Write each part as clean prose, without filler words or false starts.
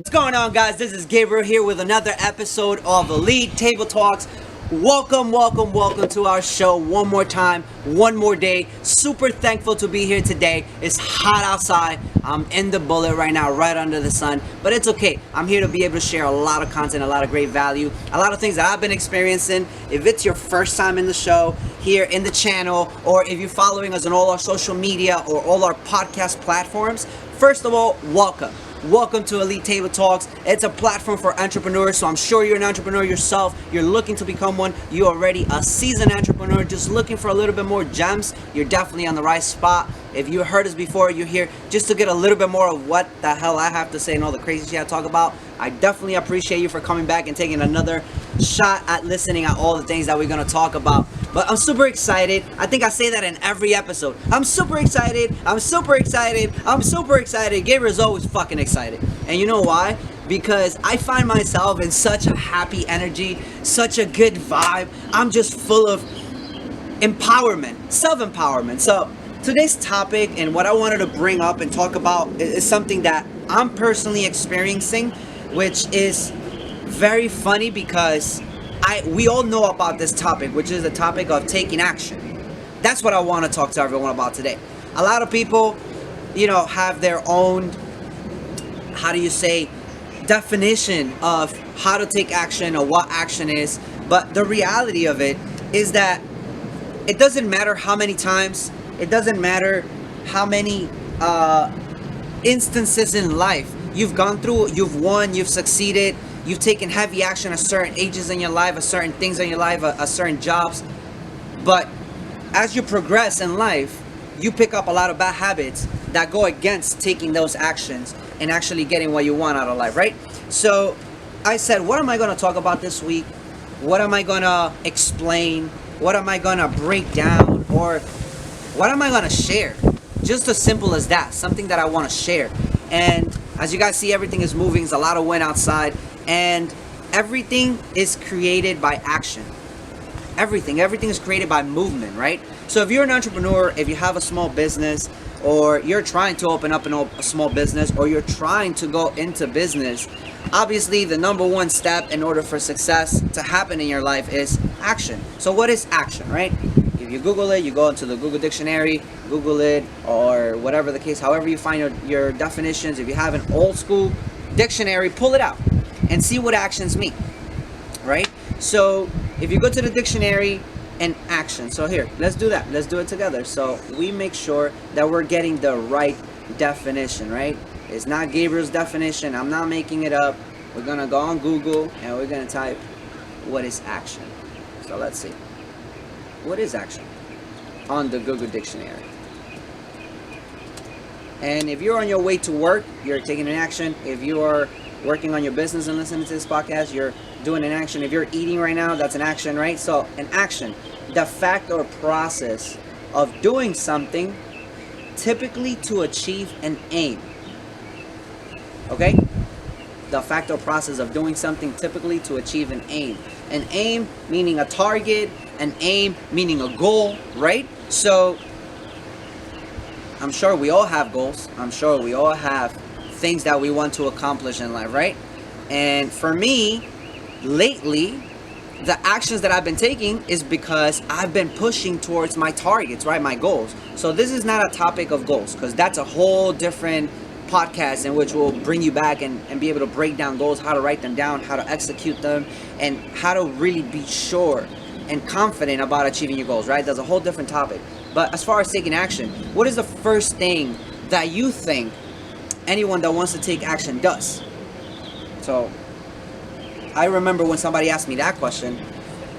What's going on, guys? This is Gabriel here with another episode of Elite Table Talks. Welcome to our show one more time, one more day. Super thankful to be here today. It's hot outside. I'm in the bullet right now, right under the sun, but it's okay. I'm here to be able to share a lot of content, a lot of great value, a lot of things that I've been experiencing. If it's your first time in the show, here in the channel, or if you're following us on all our social media or all our podcast platforms, first of all, welcome. Welcome to Elite Table Talks. It's a platform for entrepreneurs, so I'm sure you're an entrepreneur yourself. You're looking to become one. You're already a seasoned entrepreneur, just looking for a little bit more gems. You're definitely on the right spot. If you heard us before, you're here just to get a little bit more of what the hell I have to say and all the crazy shit I talk about. I definitely appreciate you for coming back and taking another shot at listening at all the things that we're going to talk about. But I'm super excited. I think I say that in every episode. I'm super excited. I'm super excited. I'm super excited. Gabriel's always fucking excited. And you know why? Because I find myself in such a happy energy, such a good vibe. I'm just full of empowerment, self-empowerment. So today's topic and what I wanted to bring up and talk about is something that I'm personally experiencing, which is very funny because we all know about this topic, which is the topic of taking action. That's what I want to talk to everyone about today. A lot of people, have their own, definition of how to take action or what action is. But the reality of it is that it doesn't matter how many times, it doesn't matter how many instances in life you've gone through, you've won, you've succeeded, you've taken heavy action at certain ages in your life, at certain things in your life, at certain jobs. But as you progress in life, you pick up a lot of bad habits that go against taking those actions and actually getting what you want out of life, right? So I said, what am I going to talk about this week? What am I going to explain? What am I going to break down? Or what am I going to share? Just as simple as that, something that I want to share. And as you guys see, everything is moving. There's a lot of wind outside. And everything is created by action. Everything is created by movement, right? So if you're an entrepreneur, if you have a small business, or you're trying to open up a small business, or you're trying to go into business, obviously the number one step in order for success to happen in your life is action. So what is action, right? If you Google it, you go into the Google Dictionary, Google it, or whatever the case, however you find your definitions. If you have an old school dictionary, pull it out and see what actions mean, right? So if you go to the dictionary and action, so here, let's do that. Let's do it together. So we make sure that we're getting the right definition, right? It's not Gabriel's definition. I'm not making it up. We're going to go on Google and we're going to type, what is action? So let's see. What is action? On the Google Dictionary. And if you're on your way to work, you're taking an action. If you are working on your business and listening to this podcast, you're doing an action. If you're eating right now, that's an action, right? So an action, the fact or process of doing something typically to achieve an aim. Okay? The fact or process of doing something typically to achieve an aim. An aim meaning a target, an aim meaning a goal, right? So I'm sure we all have goals. I'm sure we all have things that we want to accomplish in life, right? And for me, lately, the actions that I've been taking is because I've been pushing towards my targets, right? My goals. So this is not a topic of goals, because that's a whole different podcast in which we'll bring you back and be able to break down goals, how to write them down, how to execute them, and how to really be sure and confident about achieving your goals, right? That's a whole different topic. But as far as taking action, what is the first thing that you think anyone that wants to take action does? So I remember when somebody asked me that question,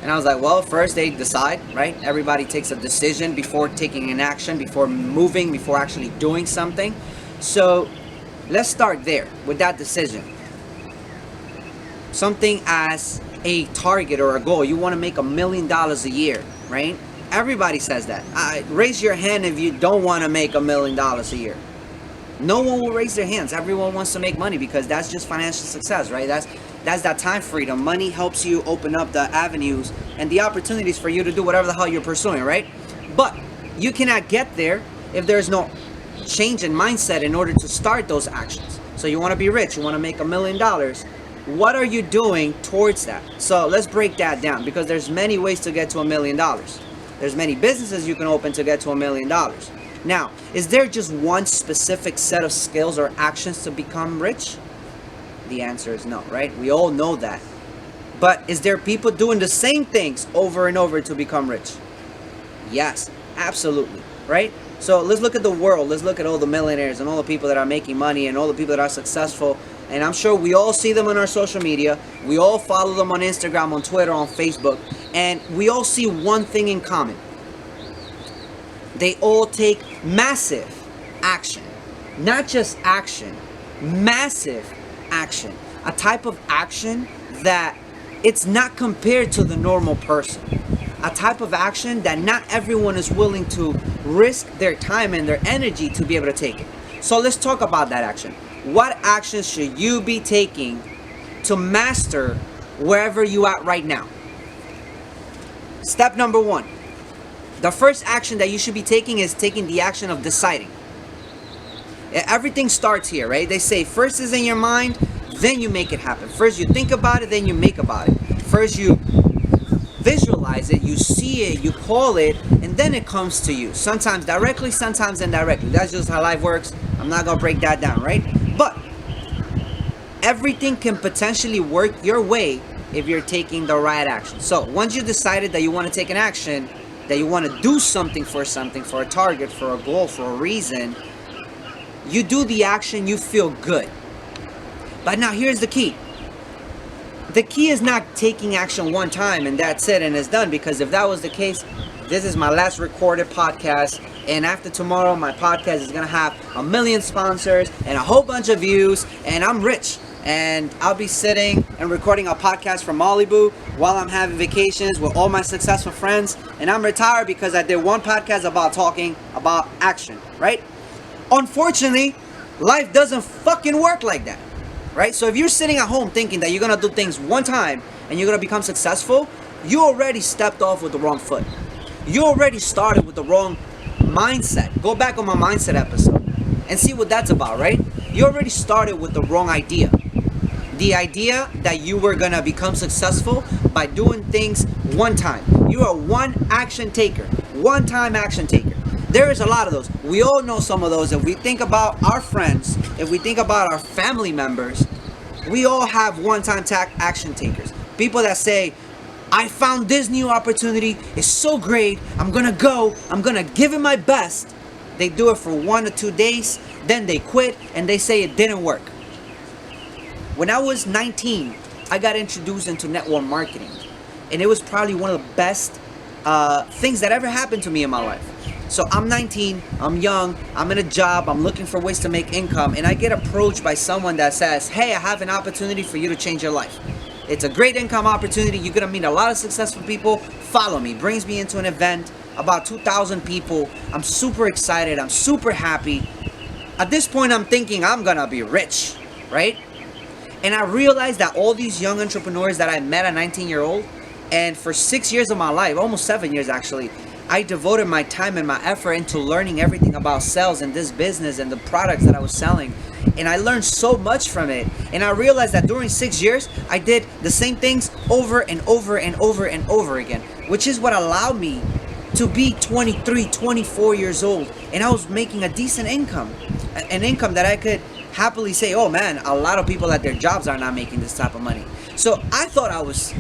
and I was like, well, first they decide, right? Everybody takes a decision before taking an action, before moving, before actually doing something. So let's start there with that decision. Something as a target or a goal. You want to make $1 million a year, right? Everybody says that. Raise your hand if you don't want to make $1 million a year. No one will raise their hands. Everyone wants to make money because that's just financial success, right? That's that time freedom. Money helps you open up the avenues and the opportunities for you to do whatever the hell you're pursuing, right? But you cannot get there if there's no change in mindset in order to start those actions. So you want to be rich, you want to make $1 million. What are you doing towards that? So let's break that down, because there's many ways to get to $1 million. There's many businesses you can open to get to $1 million. Now, is there just one specific set of skills or actions to become rich? The answer is no, right? We all know that. But is there people doing the same things over and over to become rich? Yes, absolutely, right? So let's look at the world. Let's look at all the millionaires and all the people that are making money and all the people that are successful. And I'm sure we all see them on our social media. We all follow them on Instagram, on Twitter, on Facebook. And we all see one thing in common. They all take massive action. Not just action, massive action. A type of action that it's not compared to the normal person. A type of action that not everyone is willing to risk their time and their energy to be able to take it. So let's talk about that action. What actions should you be taking to master wherever you at right now? Step number 1. The first action that you should be taking is taking the action of deciding. Everything starts here, right? They say first is in your mind, then you make it happen. First you think about it, then you make about it. First you visualize it, you see it, you call it, and then it comes to you. Sometimes directly, sometimes indirectly. That's just how life works. I'm not gonna break that down, right? But everything can potentially work your way if you're taking the right action. So once you decided that you want to take an action, that you want to do something, for a target, for a goal, for a reason, you do the action, you feel good. But now here's the key. The key is not taking action one time and that's it and it's done, because if that was the case, this is my last recorded podcast, and after tomorrow my podcast is gonna have 1 million sponsors and a whole bunch of views, and I'm rich, and I'll be sitting and recording a podcast from Malibu while I'm having vacations with all my successful friends, and I'm retired because I did one podcast about talking about action, right? Unfortunately, life doesn't fucking work like that, right? So if you're sitting at home thinking that you're gonna do things one time and you're gonna become successful, you already stepped off with the wrong foot. You already started with the wrong mindset. Go back on my mindset episode and see what that's about, right? You already started with the wrong idea. The idea that you were gonna become successful by doing things one time. You are one action taker, one time action taker. There is a lot of those. We all know some of those. If we think about our friends, if we think about our family members, we all have one-time action takers. People that say, I found this new opportunity, it's so great, I'm gonna go, I'm gonna give it my best. They do it for 1 or 2 days, then they quit and they say it didn't work. When I was 19, I got introduced into network marketing, and it was probably one of the best things that ever happened to me in my life. So I'm 19, I'm young, I'm in a job, I'm looking for ways to make income, and I get approached by someone that says, hey, I have an opportunity for you to change your life. It's a great income opportunity, you're gonna meet a lot of successful people, follow me. Brings me into an event, about 2,000 people. I'm super excited, I'm super happy. At this point I'm thinking I'm gonna be rich, right? And I realized that all these young entrepreneurs that I met at 19-year-old, and for 6 years of my life, almost 7 years actually, I devoted my time and my effort into learning everything about sales and this business and the products that I was selling. And I learned so much from it. And I realized that during 6 years, I did the same things over and over and over and over again, which is what allowed me to be 23, 24 years old. And I was making a decent income, an income that I could happily say, oh man, a lot of people at their jobs are not making this type of money. So I thought I was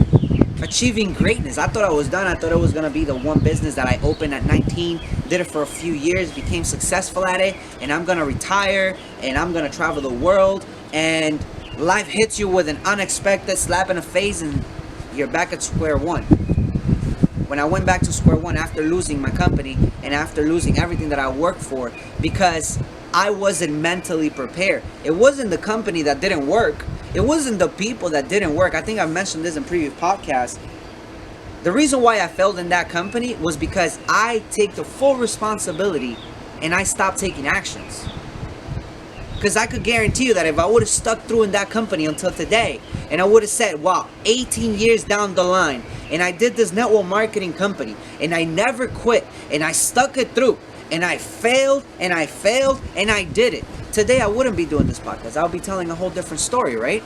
achieving greatness. I thought I was done. I thought it was going to be the one business that I opened at 19, did it for a few years, became successful at it, and I'm going to retire and I'm going to travel the world, and life hits you with an unexpected slap in the face and you're back at square one. When I went back to square one after losing my company and after losing everything that I worked for, because I wasn't mentally prepared. It wasn't the company that didn't work. It wasn't the people that didn't work. I think I've mentioned this in previous podcasts. The reason why I failed in that company was because I take the full responsibility and I stopped taking actions. Because I could guarantee you that if I would have stuck through in that company until today, and I would have said, wow, 18 years down the line, and I did this network marketing company, and I never quit, and I stuck it through, And I failed, and I failed, and I did it. Today I wouldn't be doing this podcast. I'll be telling a whole different story, right?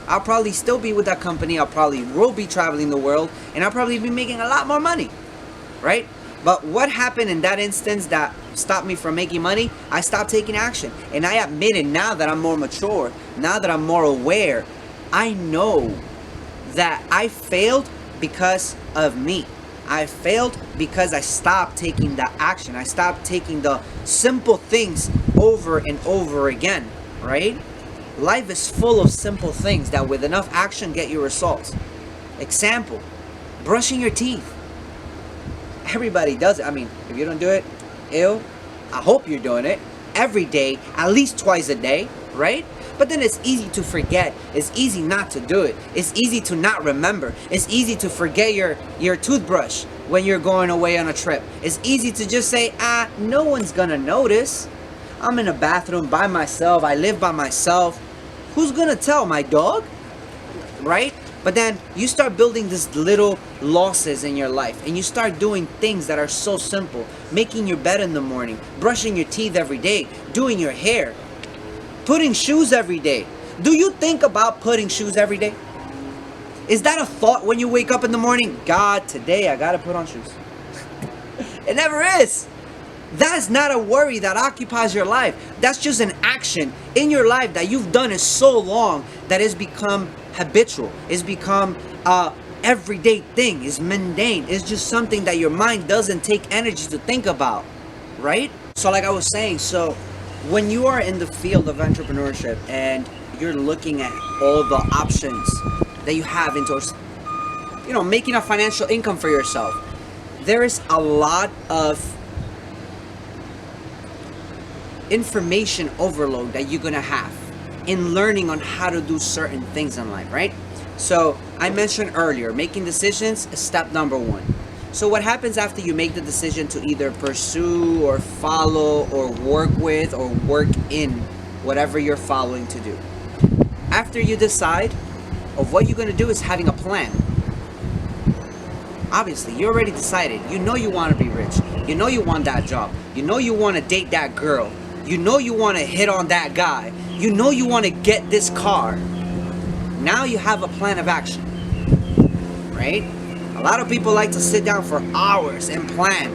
I'll probably still be with that company. I'll probably will be traveling the world, and I'll probably be making a lot more money, right? But what happened in that instance that stopped me from making money? I stopped taking action. And I admit it now that I'm more mature, now that I'm more aware. I know that I failed because of me. I failed because I stopped taking the action. I stopped taking the simple things over and over again, right? Life is full of simple things that with enough action get you results. Example, brushing your teeth. Everybody does it. I mean, if you don't do it, ew, I hope you're doing it every day, at least twice a day, right? But then it's easy to forget. It's easy not to do it. It's easy to not remember. It's easy to forget your toothbrush when you're going away on a trip. It's easy to just say, no one's gonna notice. I'm in a bathroom by myself. I live by myself. Who's gonna tell? My dog? Right? But then you start building these little losses in your life, and you start doing things that are so simple. Making your bed in the morning, brushing your teeth every day, doing your hair, putting shoes every day. Do you think about putting shoes every day? Is that a thought when you wake up in the morning? God, today I gotta put on shoes. It never is. That's not a worry that occupies your life. That's just an action in your life that you've done it so long that it's become habitual. It's become everyday thing. It's mundane. It's just something that your mind doesn't take energy to think about, right? So like I was saying, so when you are in the field of entrepreneurship and you're looking at all the options that you have into, making a financial income for yourself, there is a lot of information overload that you're gonna have in learning on how to do certain things in life, right? So I mentioned earlier, making decisions is step number one. So what happens after you make the decision to either pursue or follow or work with or work in whatever you're following to do? After you decide of what you're gonna do is having a plan. Obviously, you already decided. You know you want to be rich. You know you want that job. You know you want to date that girl. You know you want to hit on that guy. You know you want to get this car. Now you have a plan of action, right? A lot of people like to sit down for hours and plan.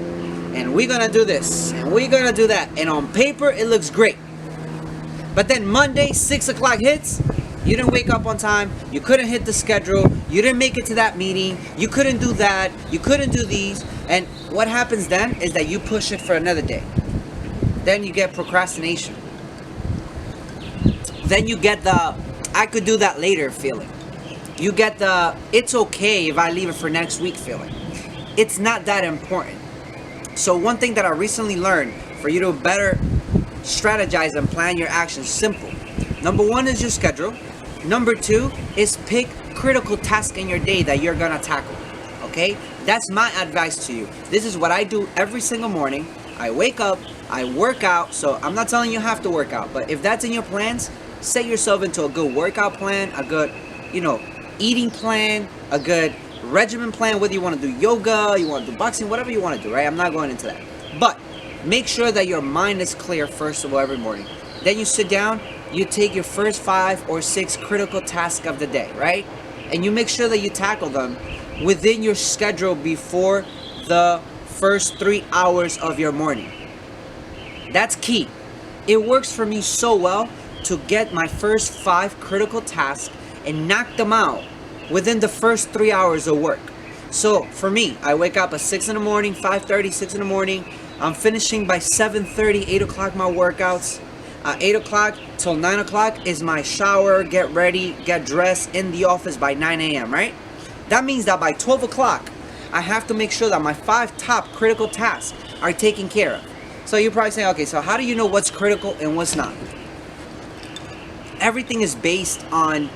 And we're going to do this. And we're going to do that. And on paper, it looks great. But then Monday, 6 o'clock hits. You didn't wake up on time. You couldn't hit the schedule. You didn't make it to that meeting. You couldn't do that. You couldn't do these. And what happens then is that you push it for another day. Then you get procrastination. Then you get the I could do that later feeling. You get the it's okay if I leave it for next week feeling. It's not that important. So one thing that I recently learned for you to better strategize and plan your actions, simple. Number one is your schedule. Number two is pick critical tasks in your day that you're gonna tackle. Okay? That's my advice to you. This is what I do every single morning. I wake up, I work out. So I'm not telling you have to work out, but if that's in your plans, set yourself into a good workout plan, a good, eating plan, a good regimen plan, whether you want to do yoga, you want to do boxing, whatever you want to do, right? I'm not going into that. But make sure that your mind is clear first of all every morning. Then you sit down, you take your first 5 or 6 critical tasks of the day, right? And you make sure that you tackle them within your schedule before the first 3 hours of your morning. That's key. It works for me so well to get my first 5 critical tasks and knock them out within the first 3 hours of work. So for me, I wake up at 6 in the morning, 5:30, 6 in the morning. I'm finishing by 7:30, 8 o'clock my workouts. 8 o'clock till 9 o'clock is my shower, get ready, get dressed in the office by 9 a.m., right? That means that by 12 o'clock, I have to make sure that my 5 top critical tasks are taken care of. So you're probably saying, okay, so how do you know what's critical and what's not? Everything is based on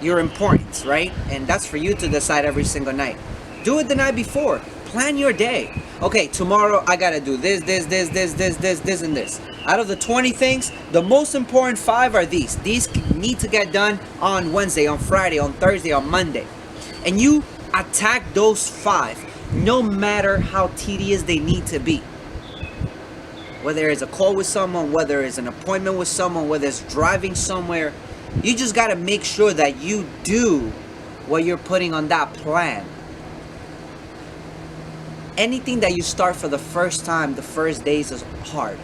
your importance, right? And that's for you to decide every single night. Do it the night before. Plan your day. Okay, tomorrow I gotta do this, and this. Out of the 20 things, the most important 5 are these. These need to get done on Wednesday, on Friday, on Thursday, on Monday. And you attack those 5, no matter how tedious they need to be. Whether it's a call with someone, whether it's an appointment with someone, whether it's driving somewhere, you just got to make sure that you do what you're putting on that plan. Anything that you start for the first time, the first days is hard.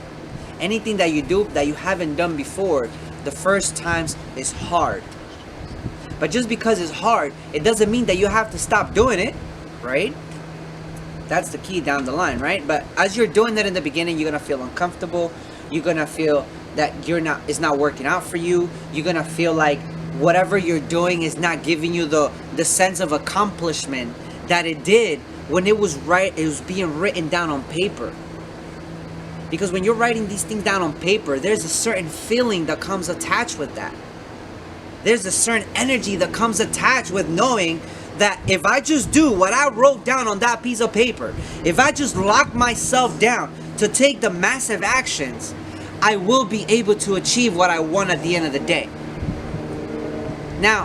Anything that you do that you haven't done before, the first times is hard. But just because it's hard, it doesn't mean that you have to stop doing it, right? That's the key down the line, right? But as you're doing that in the beginning, you're gonna feel uncomfortable. You're gonna feel that it's not working out for you. You're gonna feel like whatever you're doing is not giving you the sense of accomplishment that it did when it was being written down on paper. Because when you're writing these things down on paper, there's a certain feeling that comes attached with that. There's a certain energy that comes attached with knowing that if I just do what I wrote down on that piece of paper, if I just lock myself down to take the massive actions, I will be able to achieve what I want at the end of the day. Now,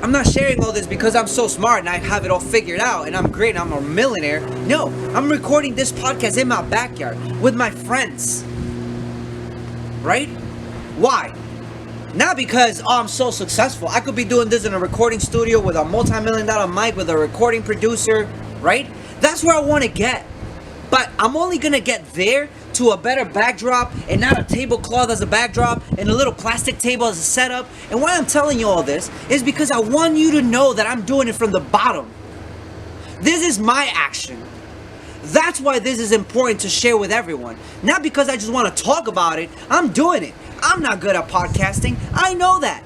I'm not sharing all this because I'm so smart and I have it all figured out and I'm great and I'm a millionaire. No, I'm recording this podcast in my backyard with my friends. Right? Why? Not because, I'm so successful. I could be doing this in a recording studio with a multi-million-dollar mic with a recording producer, right? That's where I want to get. But I'm only going to get there to a better backdrop and not a tablecloth as a backdrop and a little plastic table as a setup. And why I'm telling you all this is because I want you to know that I'm doing it from the bottom. This is my action. That's why this is important to share with everyone. Not because I just want to talk about it. I'm doing it. I'm not good at podcasting. I know that.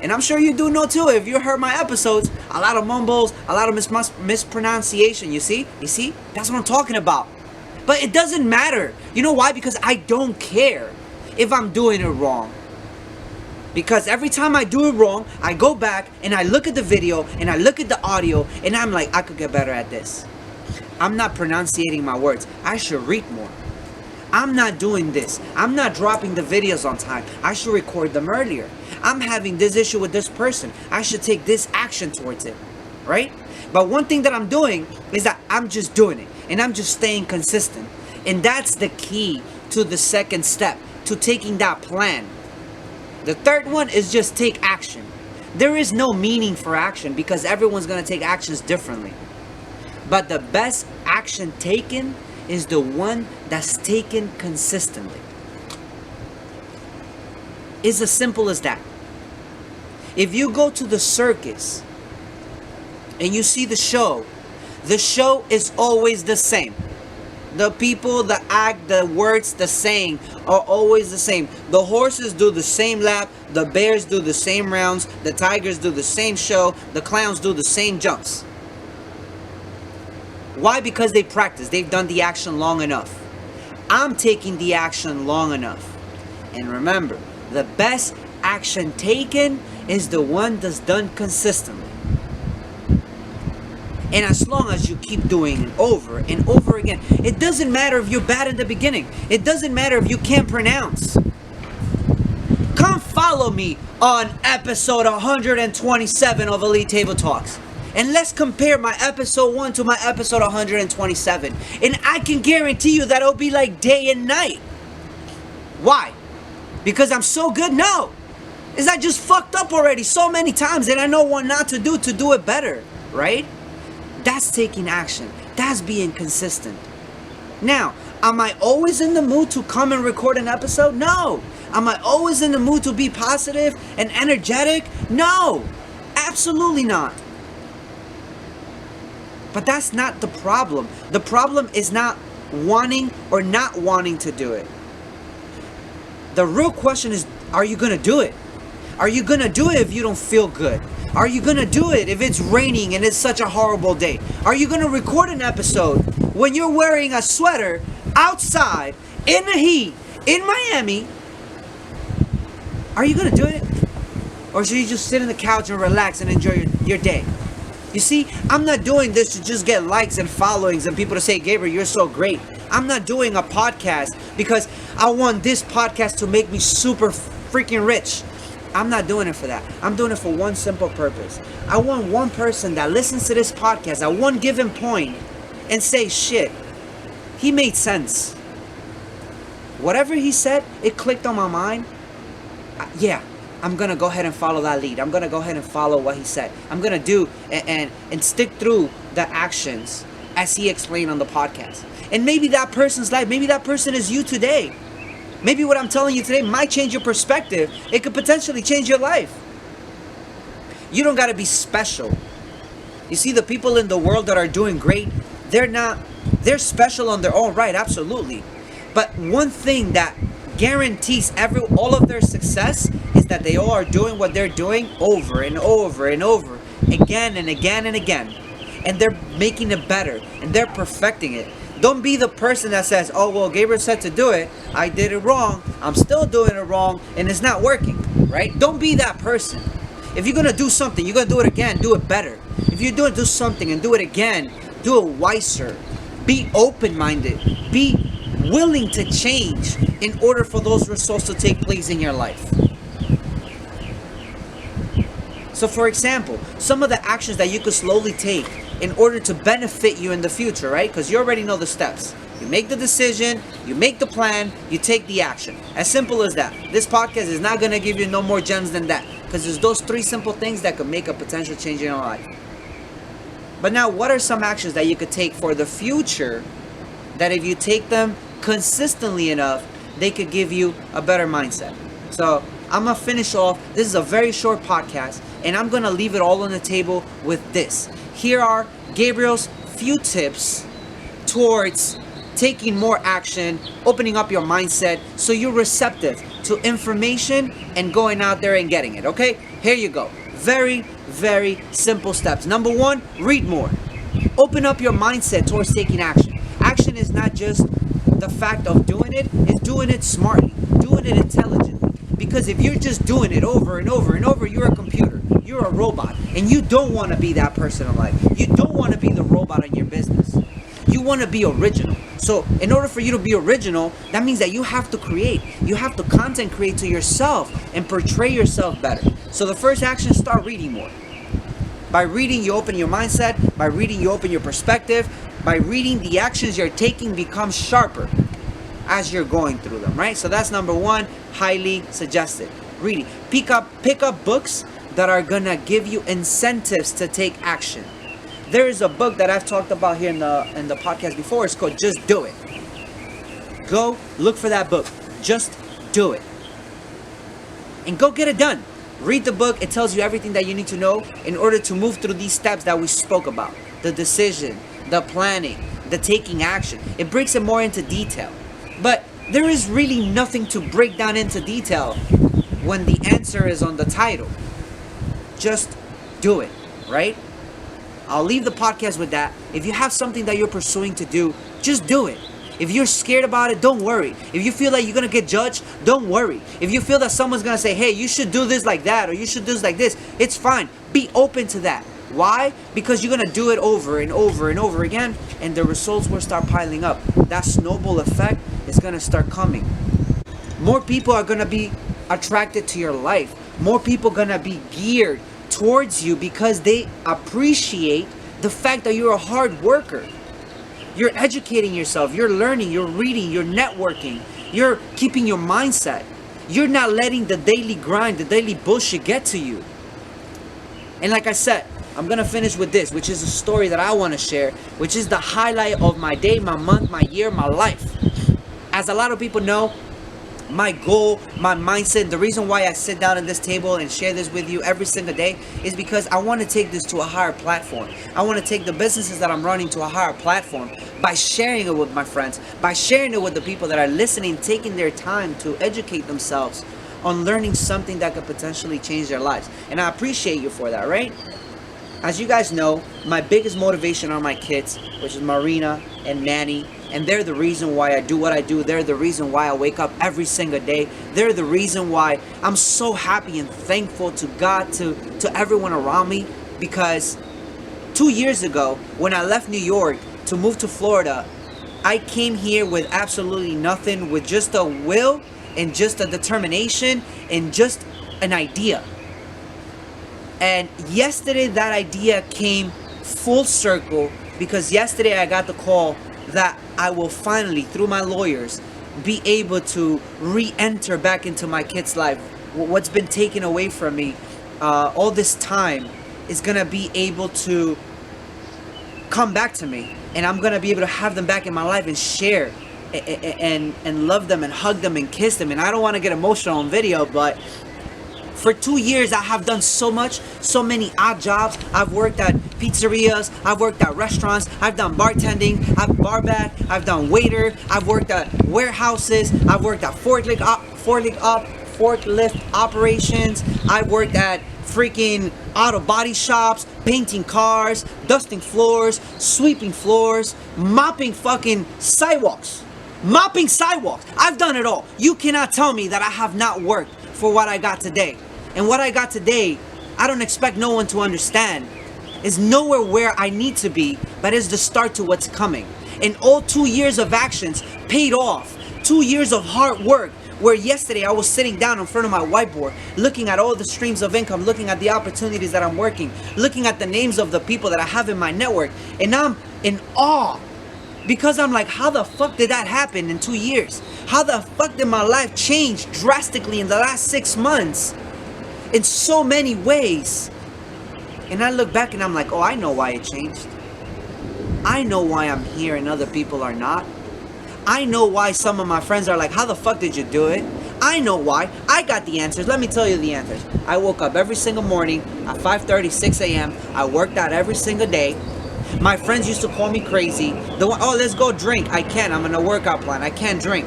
And I'm sure you do know too. If you heard my episodes, a lot of mumbles, a lot of mispronunciation. You see? That's what I'm talking about. But it doesn't matter. You know why? Because I don't care if I'm doing it wrong. Because every time I do it wrong, I go back and I look at the video and I look at the audio and I'm like, I could get better at this. I'm not pronunciating my words. I should read more. I'm not doing this. I'm not dropping the videos on time. I should record them earlier. I'm having this issue with this person. I should take this action towards it, right? But one thing that I'm doing is that I'm just doing it and I'm just staying consistent. And that's the key to the second step, to taking that plan. The third one is just take action. There is no meaning for action because everyone's going to take actions differently. But the best action taken is the one that's taken consistently. It's as simple as that. If you go to the circus and you see the show is always the same. The people, the act, the words, the saying are always the same. The horses do the same lap, the bears do the same rounds, the tigers do the same show, the clowns do the same jumps. Why? Because they practice. They've done the action long enough. I'm taking the action long enough. And remember, the best action taken is the one that's done consistently. And as long as you keep doing it over and over again, it doesn't matter if you're bad in the beginning. It doesn't matter if you can't pronounce. Come follow me on episode 127 of Elite Table Talks. And let's compare my episode 1 to my episode 127. And I can guarantee you that it'll be like day and night. Why? Because I'm so good? No. Is I just fucked up already so many times and I know what not to do it better, right? That's taking action. That's being consistent. Now, am I always in the mood to come and record an episode? No. Am I always in the mood to be positive and energetic? No. Absolutely not. But that's not the problem. The problem is not wanting or not wanting to do it. The real question is, are you going to do it? Are you going to do it if you don't feel good? Are you going to do it if it's raining and it's such a horrible day? Are you going to record an episode when you're wearing a sweater outside in the heat in Miami? Are you going to do it? Or should you just sit on the couch and relax and enjoy your day? You see, I'm not doing this to just get likes and followings and people to say, Gabriel, you're so great. I'm not doing a podcast because I want this podcast to make me super freaking rich. I'm not doing it for that. I'm doing it for one simple purpose. I want one person that listens to this podcast at one given point and say, shit, he made sense. whatever he said, it clicked on my mind. Yeah, I'm gonna go ahead and follow that lead. I'm gonna go ahead and follow what he said. I'm gonna do and stick through the actions as he explained on the podcast. And maybe that person's life, maybe that person is you today. Maybe what I'm telling you today might change your perspective. It could potentially change your life. You don't gotta be special. You see, the people in the world that are doing great, they're special on their own right, absolutely. But one thing that guarantees all of their success is that they all are doing what they're doing over and over and over again and again and again, and they're making it better and they're perfecting it. Don't be the person that says, oh well, Gabriel said to do it, I did it wrong, I'm still doing it wrong, and it's not working, right? Don't be that person. If you're gonna do something, you're gonna do it again, do it better. If you're doing do something and do it again, do it wiser. Be open-minded. Be willing to change in order for those results to take place in your life. So for example, some of the actions that you could slowly take in order to benefit you in the future, right? Because you already know the steps. You make the decision, you make the plan, you take the action. As simple as that. This podcast is not going to give you no more gems than that, because there's those 3 simple things that could make a potential change in your life. But now, what are some actions that you could take for the future that if you take them consistently enough, they could give you a better mindset? So I'm going to finish off. This is a very short podcast, and I'm going to leave it all on the table with this. Here are Gabriel's few tips towards taking more action, opening up your mindset so you're receptive to information and going out there and getting it, okay? Here you go. Very, very simple steps. Number 1, read more. Open up your mindset towards taking action. Action is not just the fact of doing it, it's doing it smartly, doing it intelligently. Because if you're just doing it over and over and over, you're a computer, you're a robot, and you don't want to be that person in life. You don't want to be the robot in your business. You want to be original. So in order for you to be original, that means that you have to create. You have to content create to yourself and portray yourself better. So the first action is start reading more. By reading, you open your mindset. By reading, you open your perspective. By reading, the actions you're taking become sharper as you're going through them, right? So that's number 1, highly suggested. Reading. Pick up books that are gonna give you incentives to take action. There is a book that I've talked about here in the podcast before. It's called Just Do It. Go look for that book. Just do it. And go get it done. Read the book. It tells you everything that you need to know in order to move through these steps that we spoke about. The decision, the planning, the taking action. It breaks it more into detail. But there is really nothing to break down into detail when the answer is on the title. Just do it, right? I'll leave the podcast with that. If you have something that you're pursuing to do, just do it. If you're scared about it, don't worry. If you feel like you're going to get judged, don't worry. If you feel that someone's going to say, hey, you should do this like that, or you should do this like this, it's fine. Be open to that. Why? Because you're going to do it over and over and over again, and the results will start piling up. That snowball effect is going to start coming. More people are going to be attracted to your life. More people are going to be geared towards you because they appreciate the fact that you're a hard worker. You're educating yourself, you're learning, you're reading, you're networking, you're keeping your mindset. You're not letting the daily grind, the daily bullshit get to you. And like I said, I'm gonna finish with this, which is a story that I want to share, which is the highlight of my day, my month, my year, my life. As a lot of people know, my goal, my mindset, the reason why I sit down at this table and share this with you every single day is because I want to take this to a higher platform. I want to take the businesses that I'm running to a higher platform by sharing it with my friends, by sharing it with the people that are listening, taking their time to educate themselves on learning something that could potentially change their lives. And I appreciate you for that, right? As you guys know, my biggest motivation are my kids, which is Marina and Manny. And they're the reason why I do what I do. They're the reason why I wake up every single day. They're the reason why I'm so happy and thankful to God, to everyone around me. Because 2 years ago, when I left New York to move to Florida, I came here with absolutely nothing, with just a will and just a determination and just an idea. And yesterday that idea came full circle, because yesterday I got the call that I will finally, through my lawyers, be able to re-enter back into my kid's life. What's been taken away from me all this time is gonna be able to come back to me, and I'm gonna be able to have them back in my life and share and love them and hug them and kiss them. And I don't want to get emotional on video, but for 2 years I have done so much, so many odd jobs. I've worked at pizzerias, I've worked at restaurants, I've done bartending, I've barback, I've done waiter, I've worked at warehouses, I've worked at forklift operations, I've worked at freaking auto body shops, painting cars, dusting floors, sweeping floors, mopping fucking sidewalks. Mopping sidewalks. I've done it all. You cannot tell me that I have not worked for what I got today. And what I got today, I don't expect no one to understand. Is nowhere where I need to be, but is the start to what's coming. And all 2 years of actions paid off. 2 years of hard work. Where yesterday I was sitting down in front of my whiteboard, looking at all the streams of income, looking at the opportunities that I'm working, looking at the names of the people that I have in my network, and I'm in awe. Because I'm like, how the fuck did that happen in 2 years? How the fuck did my life change drastically in the last 6 months? In so many ways. And I look back and I'm like, oh, I know why it changed. I know why I'm here and other people are not. I know why some of my friends are like, how the fuck did you do it? I know why. I got the answers. Let me tell you the answers. I woke up every single morning at 5:30, 6 a.m. I worked out every single day. My friends used to call me crazy. Oh, let's go drink. I can't. I'm in a workout plan. I can't drink.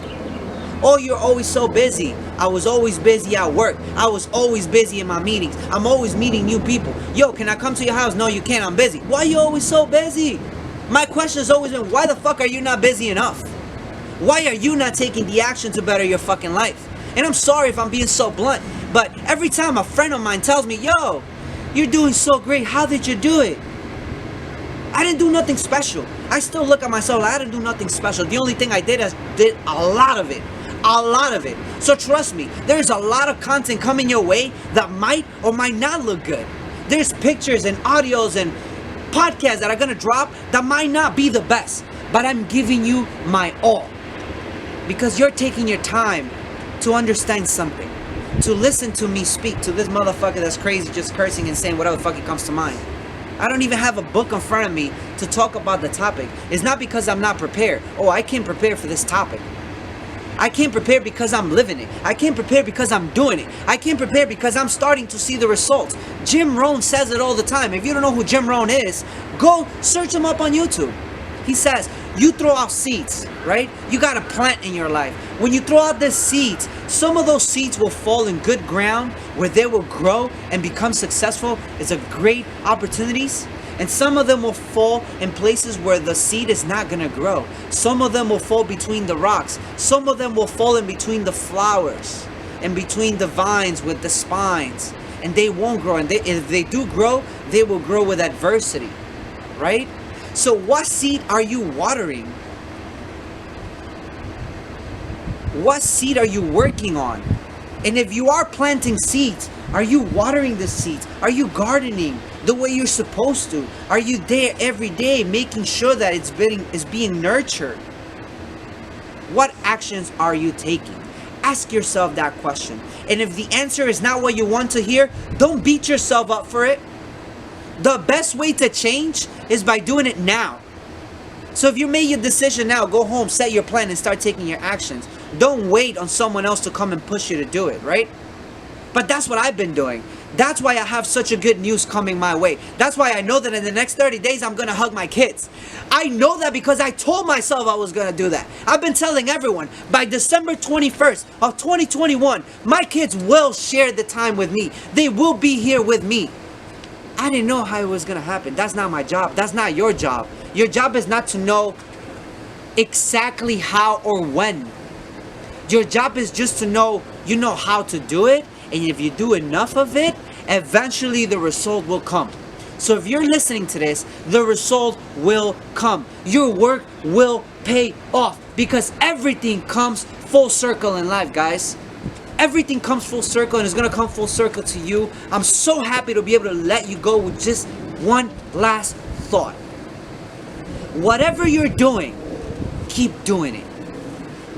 Oh, you're always so busy. I was always busy at work. I was always busy in my meetings. I'm always meeting new people. Yo, can I come to your house? No, you can't. I'm busy. Why are you always so busy? My question has always been, why the fuck are you not busy enough? Why are you not taking the action to better your fucking life? And I'm sorry if I'm being so blunt, but every time a friend of mine tells me, yo, you're doing so great. How did you do it? I didn't do nothing special. I still look at myself like I didn't do nothing special. The only thing I did is did a lot of it. A lot of it. So trust me, there's a lot of content coming your way that might or might not look good. There's pictures and audios and podcasts that are gonna drop that might not be the best, but I'm giving you my all. Because you're taking your time to understand something. To listen to me speak to this motherfucker that's crazy just cursing and saying whatever the fuck it comes to mind. I don't even have a book in front of me to talk about the topic. It's not because I'm not prepared. Oh, I came prepared for this topic. I came prepared because I'm living it. I came prepared because I'm doing it. I came prepared because I'm starting to see the results. Jim Rohn says it all the time. If you don't know who Jim Rohn is, go search him up on YouTube. He says, you throw out seeds, right? You got a plant in your life. When you throw out the seeds, some of those seeds will fall in good ground where they will grow and become successful. It's a great opportunities. And some of them will fall in places where the seed is not going to grow. Some of them will fall between the rocks. Some of them will fall in between the flowers and between the vines with the spines. And they won't grow. And if they do grow, they will grow with adversity, right? So what seed are you watering? What seed are you working on? And if you are planting seeds, are you watering the seeds? Are you gardening the way you're supposed to? Are you there every day making sure that it's being nurtured? What actions are you taking? Ask yourself that question. And if the answer is not what you want to hear, don't beat yourself up for it. The best way to change is by doing it now. So if you made your decision now, go home, set your plan, and start taking your actions. Don't wait on someone else to come and push you to do it, right? But that's what I've been doing. That's why I have such a good news coming my way. That's why I know that in the next 30 days, I'm going to hug my kids. I know that because I told myself I was going to do that. I've been telling everyone, by December 21st of 2021, my kids will share the time with me. They will be here with me. I didn't know how it was going to happen. That's not my job. That's not your job. Your job is not to know exactly how or when. Your job is just to know you know how to do it. And if you do enough of it, eventually the result will come. So if you're listening to this, the result will come. Your work will pay off because everything comes full circle in life, guys. Everything comes full circle and it's going to come full circle to you. I'm so happy to be able to let you go with just one last thought. Whatever you're doing, keep doing it.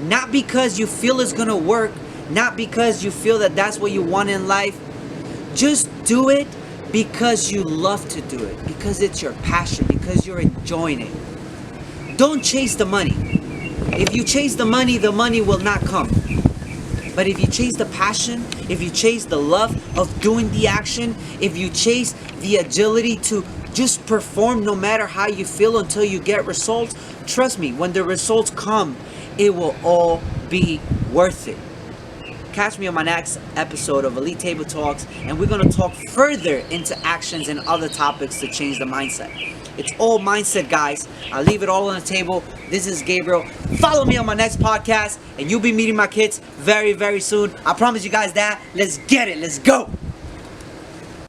Not because you feel it's gonna work, not because you feel that that's what you want in life. Just do it because you love to do it, because it's your passion, because you're enjoying it. Don't chase the money. If you chase the money will not come. But if you chase the passion, if you chase the love of doing the action, if you chase the agility to just perform no matter how you feel until you get results, trust me, when the results come, it will all be worth it. Catch me on my next episode of Elite Table Talks, and we're going to talk further into actions and other topics to change the mindset. It's all mindset, guys. I'll leave it all on the table. This is Gabriel. Follow me on my next podcast, and you'll be meeting my kids very, very soon. I promise you guys that. Let's get it. Let's go.